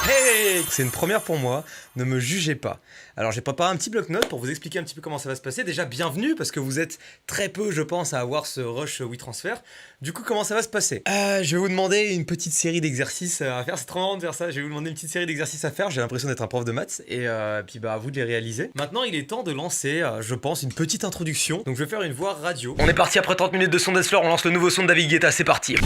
Hey! C'est une première pour moi, ne me jugez pas. Alors j'ai préparé un petit bloc-notes pour vous expliquer un petit peu comment ça va se passer. Déjà bienvenue parce que vous êtes très peu je pense à avoir ce rush WeTransfer. Du coup comment ça va se passer? Je vais vous demander une petite série d'exercices à faire, c'est trop marrant de faire ça. Je vais vous demander une petite série d'exercices à faire, j'ai l'impression d'être un prof de maths et puis bah à vous de les réaliser. Maintenant il est temps de lancer je pense une petite introduction. Donc je vais faire une voix radio. On est parti après 30 minutes de son d'Esfleur, on lance le nouveau son de David Guetta, c'est parti.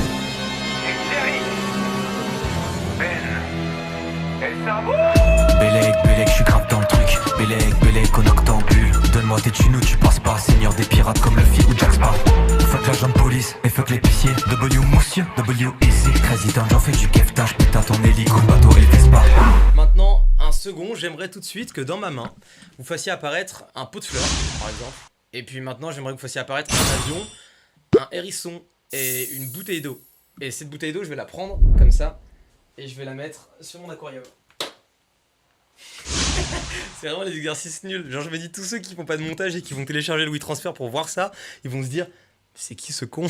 Bélec, je suis grave dans le truc. Bélec, en octambule. Donne-moi tes tunes ou tu passes pas. Seigneur des pirates comme Luffy ou Jack Sparrow. Fuck l'agent de police et fuck l'épicier. W monsieur, W easy. Président, j'en fais du keftage. Putain, ton hélico, bateau et Vespa. Maintenant, un second, j'aimerais tout de suite que dans ma main, vous fassiez apparaître un pot de fleurs, par exemple. Et puis maintenant, j'aimerais que vous fassiez apparaître un avion, un hérisson et une bouteille d'eau. Et cette bouteille d'eau, je vais la prendre comme ça et je vais la mettre sur mon aquarium. C'est vraiment les exercices nuls. Genre je me dis tous ceux qui font pas de montage et qui vont télécharger le WeTransfer pour voir ça, ils vont se dire c'est qui ce con?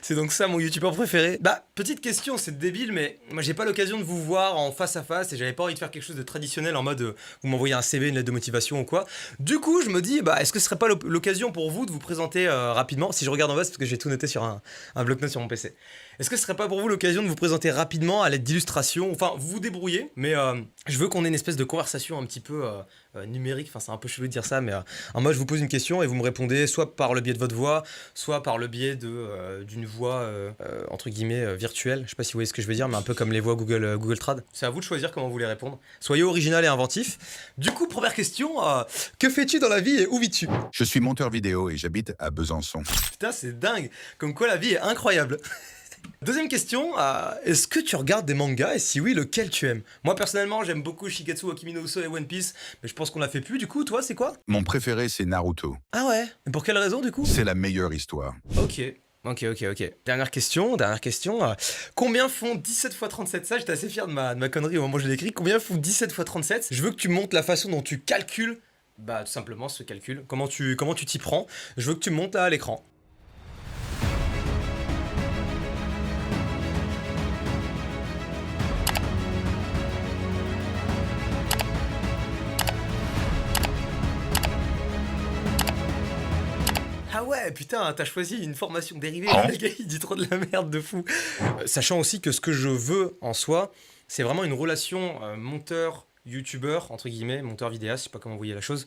C'est donc ça mon youtubeur préféré. Bah petite question, c'est débile mais moi j'ai pas l'occasion de vous voir en face à face et j'avais pas envie de faire quelque chose de traditionnel en mode vous m'envoyez un CV, une lettre de motivation ou quoi. Du coup je me dis bah est-ce que ce serait pas l'occasion pour vous de vous présenter rapidement? Si je regarde en bas c'est parce que j'ai tout noté sur un bloc-notes sur mon PC. Est-ce que ce serait pas pour vous l'occasion de vous présenter rapidement à l'aide d'illustrations? Enfin vous vous débrouillez mais je veux qu'on ait une espèce de conversation un petit peu numérique, enfin c'est un peu chelou de dire ça mais en mode je vous pose une question et vous me répondez soit par le biais de votre voix, soit par le biais d'une voix entre guillemets virtuelle, je sais pas si vous voyez ce que je veux dire mais un peu comme les voix Google Trad. C'est à vous de choisir comment vous voulez répondre. Soyez original et inventif. Du coup première question, que fais-tu dans la vie et où vis-tu? Je suis monteur vidéo et j'habite à Besançon. Putain c'est dingue, comme quoi la vie est incroyable. Deuxième question, est-ce que tu regardes des mangas et si oui, lequel tu aimes? Moi personnellement, j'aime beaucoup Shigatsu wa Kimi no Uso et One Piece, mais je pense qu'on l'a fait plus. Du coup, toi, c'est quoi? Mon préféré, c'est Naruto. Ah ouais? Et pour quelle raison du coup? C'est la meilleure histoire. Ok. Dernière question. Combien font 17 x 37? Ça, j'étais assez fier de ma connerie au moment où je l'ai écrit. Combien font 17 x 37? Je veux que tu montres la façon dont tu calcules, bah tout simplement ce calcul. Comment tu t'y prends? Je veux que tu me montes là à l'écran. Ah ouais, putain, t'as choisi une formation dérivée, le gars il dit trop de la merde de fou. Sachant aussi que ce que je veux en soi, c'est vraiment une relation monteur-youtubeur, entre guillemets, monteur-vidéaste, je sais pas comment vous voyez la chose,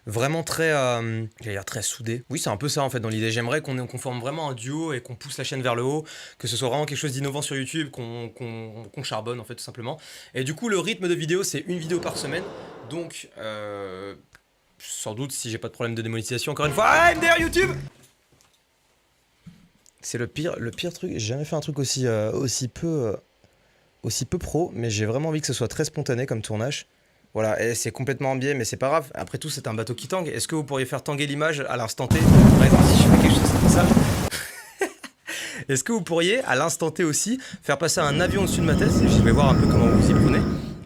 vraiment très, j'allais dire très soudé. Oui, c'est un peu ça en fait dans l'idée, j'aimerais qu'on forme vraiment un duo et qu'on pousse la chaîne vers le haut, que ce soit vraiment quelque chose d'innovant sur YouTube, qu'on charbonne en fait tout simplement. Et du coup, le rythme de vidéo, c'est une vidéo par semaine, donc... sans doute si j'ai pas de problème de démonétisation encore une fois. Ah, MDR YouTube. C'est le pire truc. J'ai jamais fait un truc aussi peu pro, mais j'ai vraiment envie que ce soit très spontané comme tournage. Voilà, et c'est complètement en biais, mais c'est pas grave. Après tout, c'est un bateau qui tangue. Est-ce que vous pourriez faire tanguer l'image à l'instant T? Par exemple, si je fais quelque chose comme ça. Est-ce que vous pourriez, à l'instant T aussi, faire passer un avion au-dessus de ma tête? Je vais voir un peu comment vous y prenez.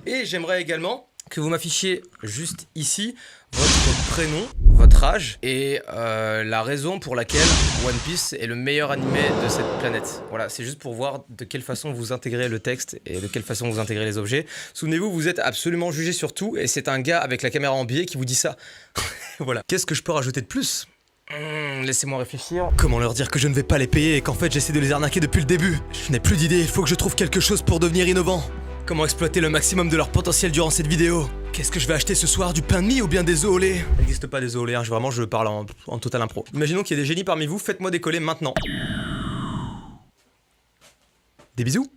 Et j'aimerais également que vous m'affichiez juste ici votre prénom, votre âge et la raison pour laquelle One Piece est le meilleur animé de cette planète. Voilà, c'est juste pour voir de quelle façon vous intégrez le texte et de quelle façon vous intégrez les objets. Souvenez-vous, vous êtes absolument jugé sur tout et c'est un gars avec la caméra en biais qui vous dit ça. Voilà. Qu'est-ce que je peux rajouter de plus? Laissez-moi réfléchir. Comment leur dire que je ne vais pas les payer et qu'en fait j'essaie de les arnaquer depuis le début? Je n'ai plus d'idée, il faut que je trouve quelque chose pour devenir innovant. Comment exploiter le maximum de leur potentiel durant cette vidéo? Qu'est-ce que je vais acheter ce soir, du pain de mie ou bien des œufs au lait? Il n'existe pas des œufs au lait, hein, je parle en total impro. Imaginons qu'il y ait des génies parmi vous, faites-moi décoller maintenant. Des bisous.